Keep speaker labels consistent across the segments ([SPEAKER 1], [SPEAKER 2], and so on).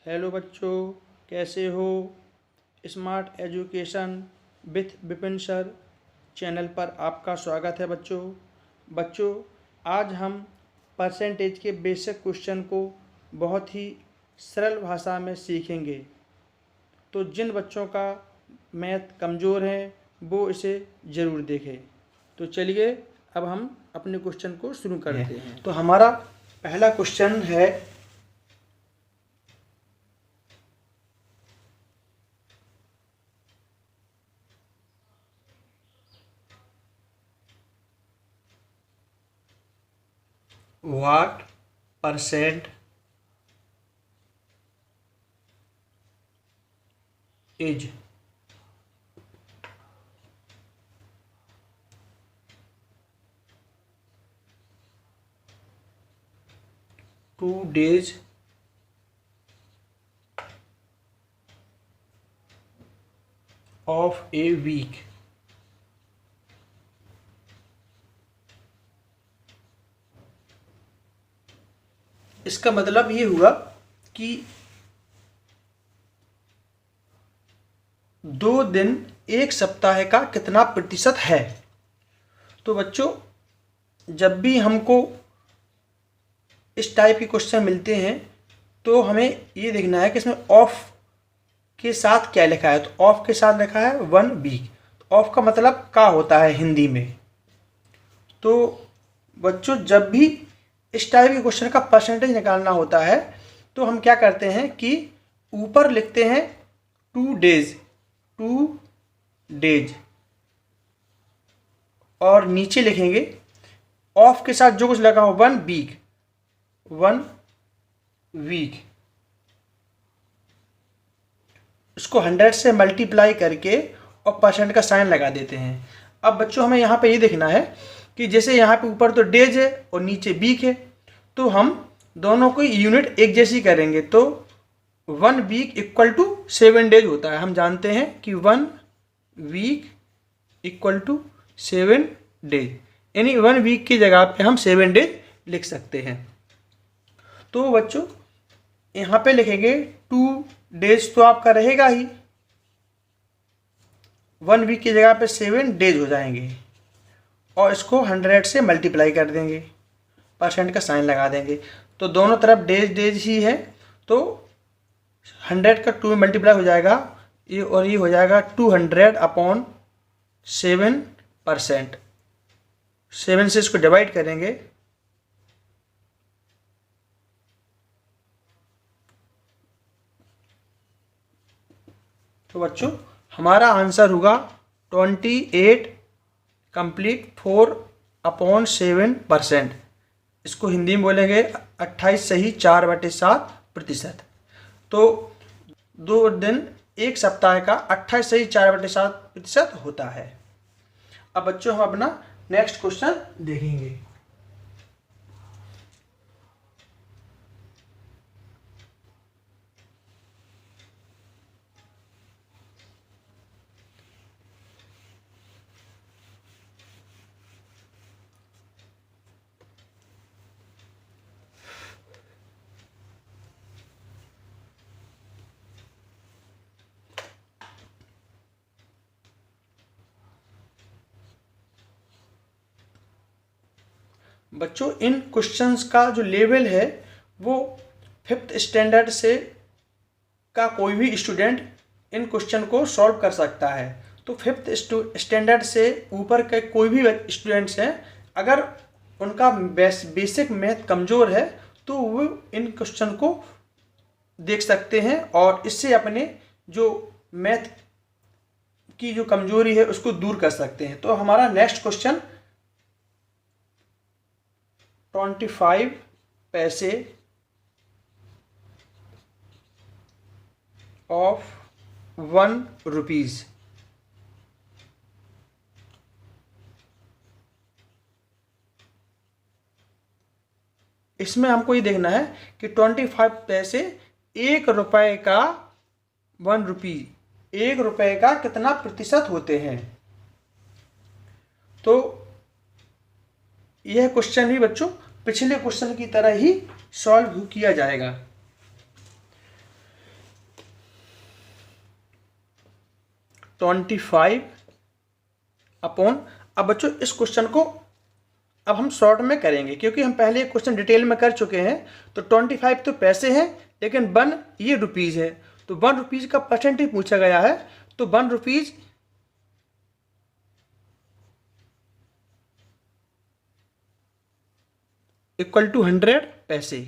[SPEAKER 1] Hello बच्चों, कैसे हो। Smart education with Vipin sir channel पर आपका स्वागत है बच्चों। आज हम परसेंटेज के बेसिक क्वेश्चन को बहुत ही सरल भाषा में सीखेंगे। तो जिन बच्चों का मैथ कमज़ोर है वो इसे ज़रूर देखें। तो चलिए अब हम अपने क्वेश्चन को शुरू करते हैं। तो हमारा पहला क्वेश्चन है what percent is 2 days of a week? इसका मतलब ये हुआ कि 2 दिन एक सप्ताह का कितना प्रतिशत है। तो बच्चों, जब भी हमको इस टाइप के क्वेश्चन मिलते हैं तो हमें ये देखना है कि इसमें ऑफ के साथ क्या लिखा है। तो ऑफ के साथ लिखा है 1 वीक। तो ऑफ का मतलब क्या होता है हिंदी में। तो बच्चों, जब भी इस टाइप के क्वेश्चन का परसेंटेज निकालना होता है तो हम क्या करते हैं कि ऊपर लिखते हैं 2 डेज और नीचे लिखेंगे ऑफ के साथ जो कुछ लगा हो 1 वीक। इसको 100 से मल्टीप्लाई करके और परसेंट का साइन लगा देते हैं। अब बच्चों, हमें यहाँ पे ये देखना है कि जैसे यहाँ पे ऊपर तो डेज है और नीचे वीक है, तो हम दोनों को यूनिट एक जैसी करेंगे। तो 1 वीक इक्वल टू 7 डेज होता है। हम जानते हैं कि 1 वीक इक्वल टू 7 डेज, यानी 1 वीक की जगह पे हम 7 डेज लिख सकते हैं। तो बच्चों, यहाँ पे लिखेंगे 2 डेज तो आपका रहेगा ही, 1 वीक की जगह पे 7 डेज हो जाएंगे और इसको 100 से मल्टीप्लाई कर देंगे, परसेंट का साइन लगा देंगे। तो दोनों तरफ डेज ही है, तो 100 का 2 में मल्टीप्लाई हो जाएगा ये, और ये हो जाएगा 200/7%। 7 से इसको डिवाइड करेंगे तो बच्चों, हमारा आंसर होगा 28 कंप्लीट 4/7%। इसको हिंदी में बोलेंगे 28 सही 4/7%। तो 2 दिन एक सप्ताह का 28 सही 4/7% होता है। अब बच्चों, हम अपना नेक्स्ट क्वेश्चन देखेंगे। बच्चों, इन क्वेश्चंस का जो लेवल है वो 5th स्टैंडर्ड से का कोई भी स्टूडेंट इन क्वेश्चन को सॉल्व कर सकता है। तो 5th स्टैंडर्ड से ऊपर के कोई भी स्टूडेंट्स हैं, अगर उनका बेसिक मैथ कमज़ोर है तो वो इन क्वेश्चन को देख सकते हैं और इससे अपने जो मैथ की जो कमजोरी है उसको दूर कर सकते हैं। तो हमारा नेक्स्ट क्वेश्चन 25 पैसे ऑफ 1 रुपीज़। इसमें हमको ये देखना है कि 25 पैसे 1 रुपए का 1 रुपी 1 रुपए का कितना प्रतिशत होते हैं। तो यह क्वेश्चन भी बच्चों पिछले क्वेश्चन की तरह ही सॉल्व किया जाएगा। 25 अपॉन, अब बच्चों इस क्वेश्चन को अब हम शॉर्ट में करेंगे क्योंकि हम पहले एक क्वेश्चन डिटेल में कर चुके हैं। तो 25 तो पैसे हैं, लेकिन 1 ये रुपीज़ है, तो 1 रुपीज़ का परसेंटेज पूछा गया है। तो 1 रुपीज़ इक्वल टू 100 पैसे।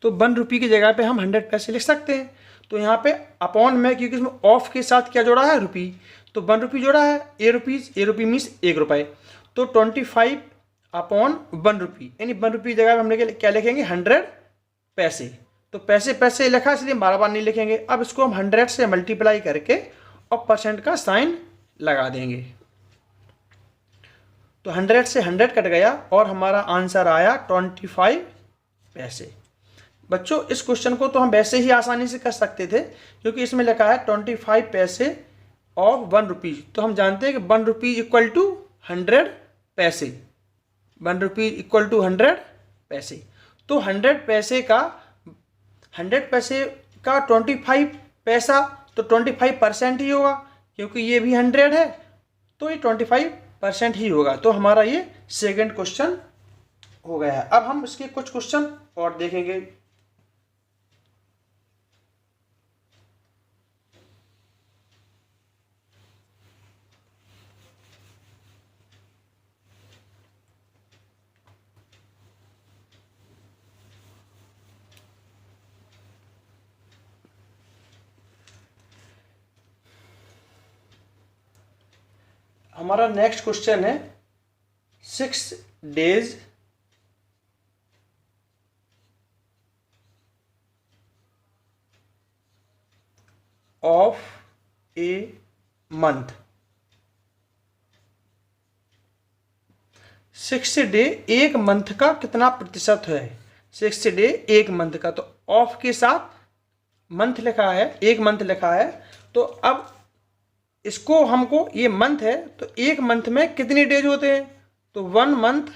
[SPEAKER 1] तो 1 रुपये की जगह पे हम 100 पैसे लिख सकते हैं। तो यहाँ पे अपॉन में, क्योंकि इसमें ऑफ के साथ क्या जोड़ा है, रुपी, तो 1 रुपये जोड़ा है, ए रुपी मीन्स 1 रुपये। तो 25 अपॉन 1 रुपये, यानी 1 रुपये की जगह पे हमने क्या लिखेंगे, 100 पैसे। तो पैसे पैसे लिखा इसलिए बार बार नहीं लिखेंगे। अब इसको हम 100 से मल्टीप्लाई करके और परसेंट का साइन लगा देंगे। तो 100 से 100 कट गया और हमारा आंसर आया 25 पैसे। बच्चों इस क्वेश्चन को तो हम वैसे ही आसानी से कर सकते थे, क्योंकि इसमें लिखा है 25 पैसे ऑफ 1 रुपीज़। तो हम जानते हैं कि 1 रुपीज़ इक्वल टू 100 पैसे, 1 रुपीज़ इक्वल टू 100 पैसे। तो 100 पैसे का 25 पैसा, तो 25% ही होगा, क्योंकि ये भी 100 है, तो ये 25% ही होगा। तो हमारा ये सेकंड क्वेश्चन हो गया है। अब हम इसके कुछ क्वेश्चन और देखेंगे। हमारा नेक्स्ट क्वेश्चन है 6 days of a month. 6 day एक मंथ का कितना प्रतिशत है? 6 डे एक मंथ का, तो ऑफ के साथ मंथ लिखा है, एक मंथ लिखा है। तो अब इसको हमको, ये मंथ है, तो एक मंथ में कितने डेज होते हैं? तो 1 मंथ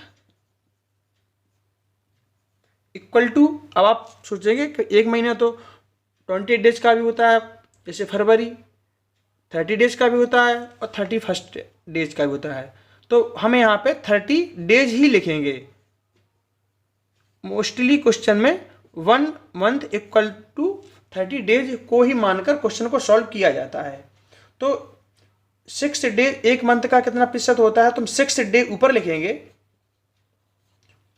[SPEAKER 1] इक्वल टू, अब आप सोचेंगे कि एक महीना तो 20 डेज का भी होता है, जैसे फरवरी 30 डेज का भी होता है और 31 डेज का भी होता है। तो हमें यहाँ पे 30 डेज ही लिखेंगे। मोस्टली क्वेश्चन में 1 मंथ इक्वल टू 30 डेज को ही मानकर क्वेश्चन को सॉल्व किया जाता है। तो 6 डे एक मंथ का कितना प्रतिशत होता है? तो हम 6 डे ऊपर लिखेंगे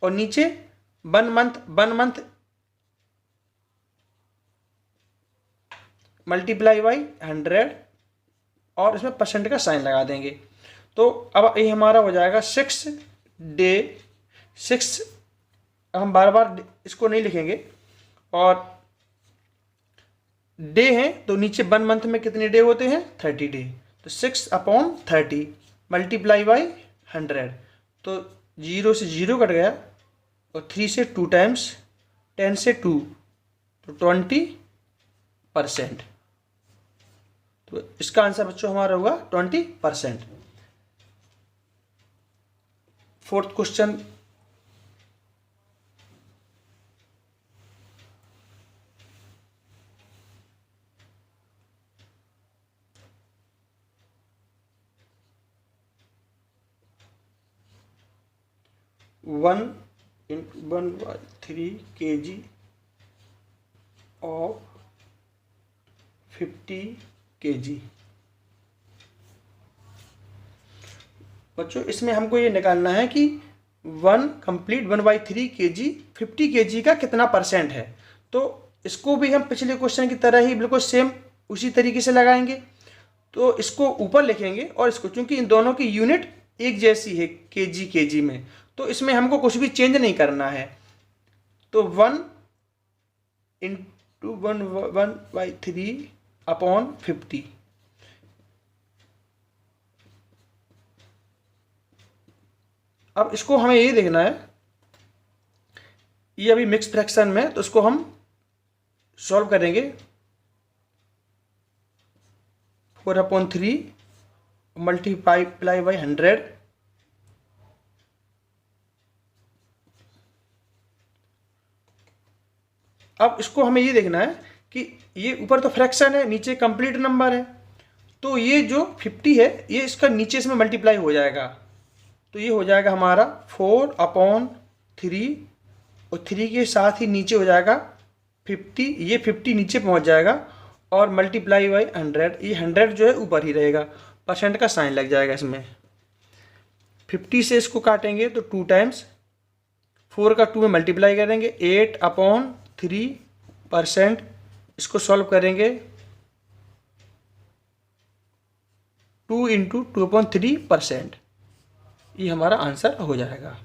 [SPEAKER 1] और नीचे 1 मंथ मल्टीप्लाई बाई 100 और इसमें परसेंट का साइन लगा देंगे। तो अब ये हमारा हो जाएगा 6 डे 6, हम बार बार इसको नहीं लिखेंगे, और डे हैं तो नीचे 1 मंथ में कितने डे होते हैं? 30 डे। तो 6 अपॉन 30 मल्टीप्लाई बाई 100, तो 0 से 0 कट गया और 3 से 2 टाइम्स, 10 से 2, तो 20%। तो इसका आंसर बच्चों हमारा होगा 20%। Fourth question, one 1/3 kg of 50 kg। बच्चों इसमें हमको ये निकालना है कि 1/3 kg 50 kg का कितना परसेंट है। तो इसको भी हम पिछले क्वेश्चन की तरह ही बिल्कुल सेम उसी तरीके से लगाएंगे। तो इसको ऊपर लिखेंगे और इसको, चूंकि इन दोनों की यूनिट एक जैसी है kg में, तो इसमें हमको कुछ भी चेंज नहीं करना है। तो 1 × 1/3 अपॉन 50। अब इसको हमें ये देखना है, ये अभी मिक्स फ्रैक्शन में, तो इसको हम सॉल्व करेंगे। 4/3 मल्टीप्लाई बाई 100, अब इसको हमें ये देखना है कि ये ऊपर तो फ्रैक्शन है, नीचे कंप्लीट नंबर है, तो ये जो 50 है ये इसका नीचे इसमें मल्टीप्लाई हो जाएगा, तो ये हो जाएगा हमारा 4/3 और 3 के साथ ही नीचे हो जाएगा 50, ये 50 नीचे पहुंच जाएगा और मल्टीप्लाई बाई 100, ये 100 जो है ऊपर ही रहेगा, परसेंट का साइन लग जाएगा इसमें। 50 से इसको काटेंगे तो 2 टाइम्स, 4 का 2 में मल्टीप्लाई करेंगे 8/3%, इसको सॉल्व करेंगे 2 × 2/3%, ये हमारा आंसर हो जाएगा।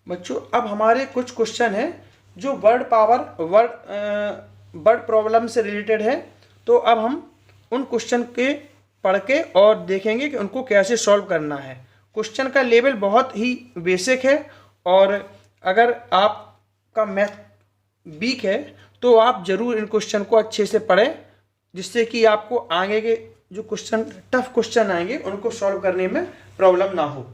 [SPEAKER 1] बच्चों अब हमारे कुछ क्वेश्चन हैं जो वर्ड प्रॉब्लम से रिलेटेड है, तो अब हम उन क्वेश्चन के पढ़ के और देखेंगे कि उनको कैसे सॉल्व करना है। क्वेश्चन का लेवल बहुत ही बेसिक है, और अगर आपका मैथ वीक है तो आप ज़रूर इन क्वेश्चन को अच्छे से पढ़ें, जिससे कि आपको आगे के जो क्वेश्चन टफ क्वेश्चन आएंगे उनको सॉल्व करने में प्रॉब्लम ना हो।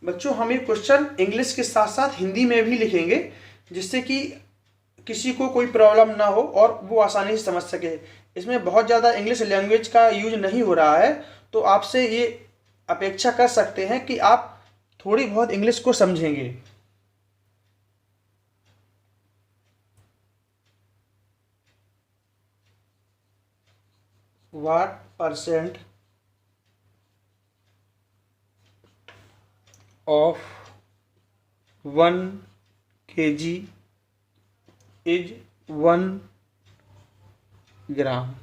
[SPEAKER 1] बच्चों हम ये क्वेश्चन इंग्लिश के साथ साथ हिंदी में भी लिखेंगे, जिससे कि किसी को कोई प्रॉब्लम ना हो और वो आसानी से समझ सके। इसमें बहुत ज़्यादा इंग्लिश लैंग्वेज का यूज नहीं हो रहा है, तो आपसे ये अपेक्षा कर सकते हैं कि आप थोड़ी बहुत इंग्लिश को समझेंगे। What % of 1 kg is 1 ग्राम?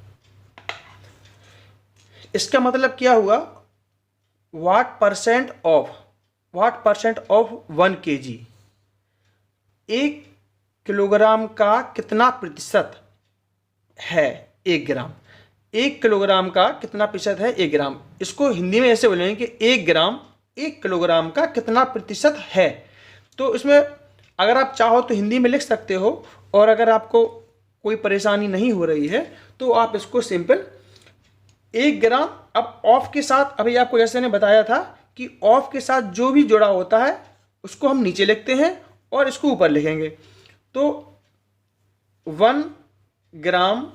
[SPEAKER 1] इसका मतलब क्या हुआ? What % of 1 kg, 1 किलोग्राम का कितना प्रतिशत है 1 ग्राम? 1 किलोग्राम का कितना प्रतिशत है 1 ग्राम? इसको हिंदी में ऐसे बोलेंगे कि 1 ग्राम 1 किलोग्राम का कितना प्रतिशत है। तो इसमें अगर आप चाहो तो हिंदी में लिख सकते हो, और अगर आपको कोई परेशानी नहीं हो रही है तो आप इसको सिंपल 1 ग्राम, अब ऑफ के साथ, अभी आपको जैसे ने बताया था कि ऑफ के साथ जो भी जुड़ा होता है उसको हम नीचे लिखते हैं और इसको ऊपर लिखेंगे। तो 1 ग्राम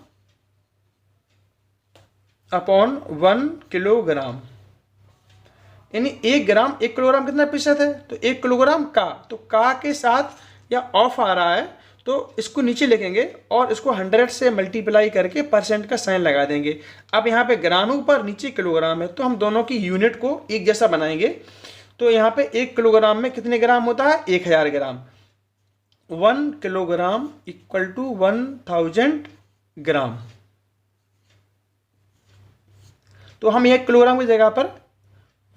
[SPEAKER 1] अपॉन 1 किलोग्राम, यानी 1 ग्राम 1 किलोग्राम कितना प्रतिशत है? तो 1 किलोग्राम का, तो का के साथ या ऑफ आ रहा है तो इसको नीचे लिखेंगे और इसको 100 से मल्टीप्लाई करके परसेंट का साइन लगा देंगे। अब यहाँ पे ग्राम ऊपर, नीचे किलोग्राम है, तो हम दोनों की यूनिट को एक जैसा बनाएंगे। तो यहाँ पे 1 किलोग्राम में कितने ग्राम होता है? 1000 ग्राम। 1 किलोग्राम इक्वल टू 1000 ग्राम। तो हम 1 किलोग्राम की जगह पर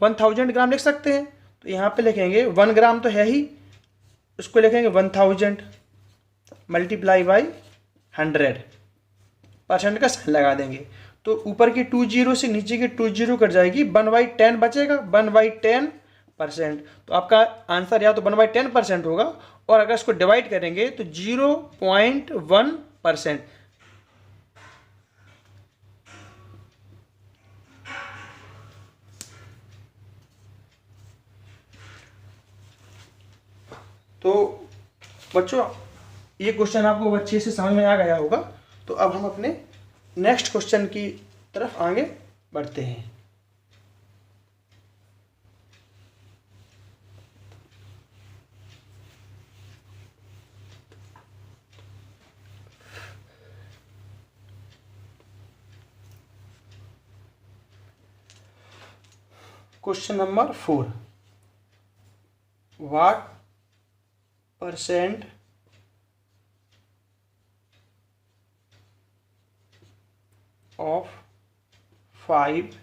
[SPEAKER 1] 1000 ग्राम लिख सकते हैं। तो यहाँ पे लिखेंगे 1 ग्राम तो है ही, उसको लिखेंगे 1000 मल्टीप्लाई बाई 100, परसेंट का साइन लगा देंगे। तो ऊपर की 20 से नीचे की 20 कट जाएगी, 1/10 बचेगा, 1/10%। तो आपका आंसर या तो 1/10% होगा, और अगर इसको डिवाइड करेंगे तो 0.1%। तो बच्चों ये क्वेश्चन आपको अच्छे से समझ में आ गया होगा। तो अब हम अपने नेक्स्ट क्वेश्चन की तरफ आगे बढ़ते हैं। Question number 4, what % of 5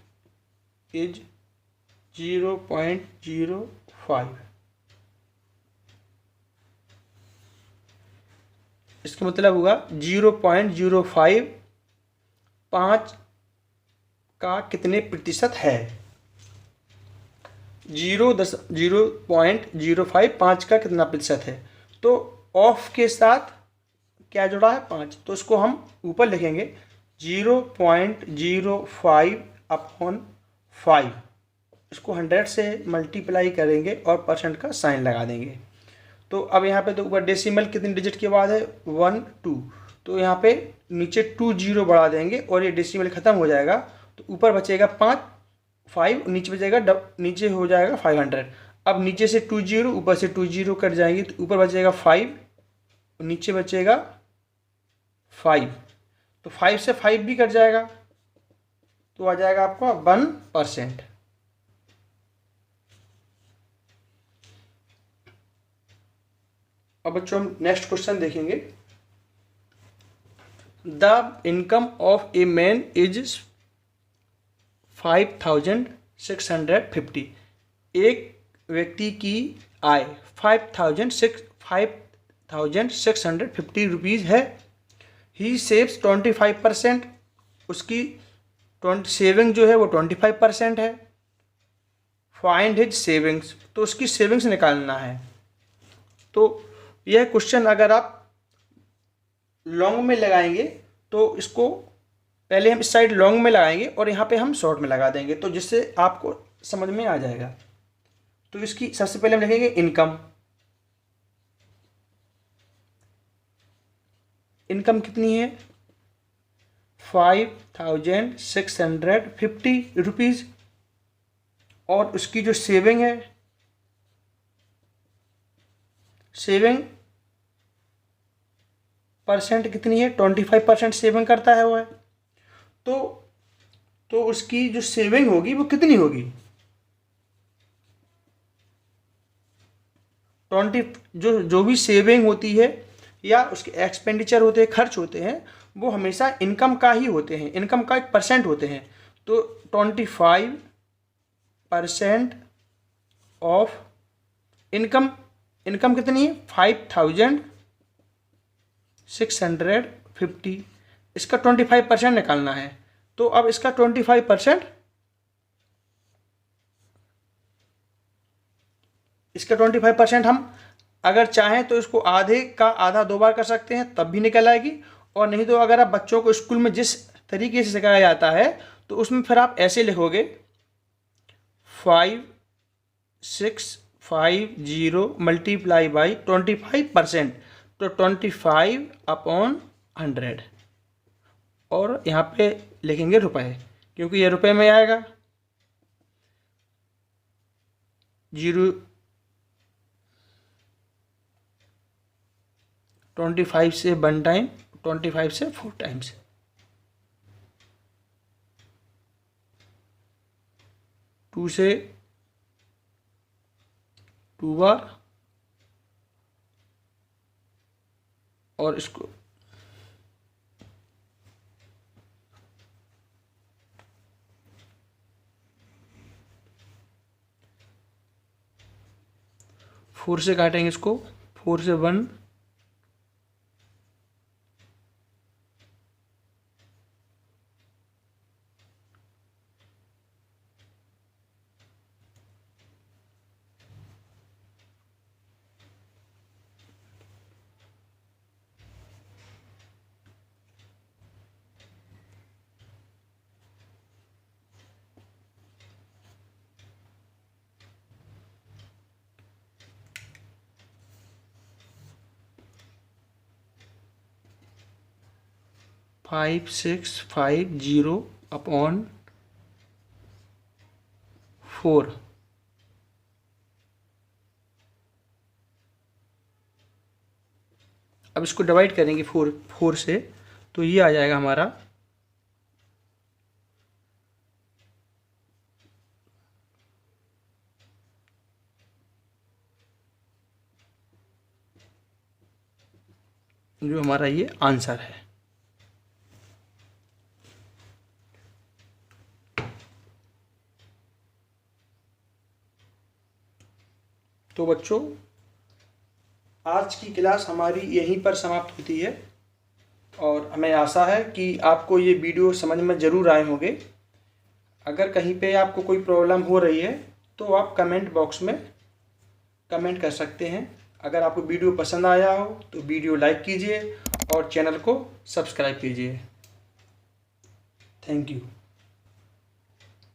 [SPEAKER 1] is 0.05? इसका मतलब हुआ 0.05 5 का कितने प्रतिशत है। 0.05 का कितना प्रतिशत है, तो ऑफ के साथ क्या जुड़ा है 5, तो इसको हम ऊपर लिखेंगे 0.05 अपॉन 5, इसको 100 से मल्टीप्लाई करेंगे और परसेंट का साइन लगा देंगे। तो अब यहाँ पे तो ऊपर डेसिमल कितने डिजिट के बाद है 1 2, तो यहाँ पे नीचे 2 0 बढ़ा देंगे और ये डेसिमल ख़त्म हो जाएगा, तो ऊपर बचेगा 5 नीचे बचेगा नीचे हो जाएगा 500। अब नीचे से 2 0 ऊपर से 2 0 कट जाएंगे, तो ऊपर बचेगा 5 नीचे बचेगा 5, तो 5 से 5 भी कट जाएगा, तो आ जाएगा आपका 1%। अब बच्चों हम नेक्स्ट क्वेश्चन देखेंगे। The income of a man is 5650। एक व्यक्ति की आय 5650 रुपीज़ है। ही सेव्स 25%, उसकी सेविंग जो है वो 25% है। फाइंड हिज सेविंग्स, तो उसकी सेविंग्स निकालना है। तो यह क्वेश्चन अगर आप लॉन्ग में लगाएंगे तो इसको पहले हम इस साइड लॉन्ग में लगाएंगे और यहाँ पे हम शॉर्ट में लगा देंगे, तो जिससे आपको समझ में आ जाएगा। तो इसकी सबसे पहले हम लिखेंगे इनकम। इनकम कितनी है 5650 रुपीज़, और उसकी जो सेविंग है, सेविंग परसेंट कितनी है 25% सेविंग करता है वो है, तो उसकी जो सेविंग होगी वो कितनी होगी 20, जो भी सेविंग होती है या उसके एक्सपेंडिचर होते हैं, खर्च होते हैं, वो हमेशा इनकम का ही होते हैं, इनकम का एक परसेंट होते हैं। तो 25% ऑफ इनकम, इनकम कितनी है 5650, इसका 25% निकालना है। तो अब इसका 25%, इसका 25% हम अगर चाहें तो इसको आधे का आधा 2 बार कर सकते हैं, तब भी निकल आएगी। और नहीं तो अगर आप बच्चों को स्कूल में जिस तरीके से सिखाया जाता है तो उसमें फिर आप ऐसे लिखोगे 5650 मल्टीप्लाई बाई 25%, तो 25 अपॉन 100, और यहाँ पे लिखेंगे रुपए, क्योंकि ये रुपए में आएगा। 25 से 1 टाइम, 25 से 4 टाइम्स, 2 से 2 बार, और इसको फोर से काटेंगे, इसको 4 से 1, फाइव 5650 अपॉन 4। अब इसको डिवाइड करेंगे 4 से, तो ये आ जाएगा हमारा जो हमारा ये आंसर है। तो बच्चों आज की क्लास हमारी यहीं पर समाप्त होती है, और हमें आशा है कि आपको ये वीडियो समझ में ज़रूर आए होंगे। अगर कहीं पे आपको कोई प्रॉब्लम हो रही है तो आप कमेंट बॉक्स में कमेंट कर सकते हैं। अगर आपको वीडियो पसंद आया हो तो वीडियो लाइक कीजिए और चैनल को सब्सक्राइब कीजिए। Thank you.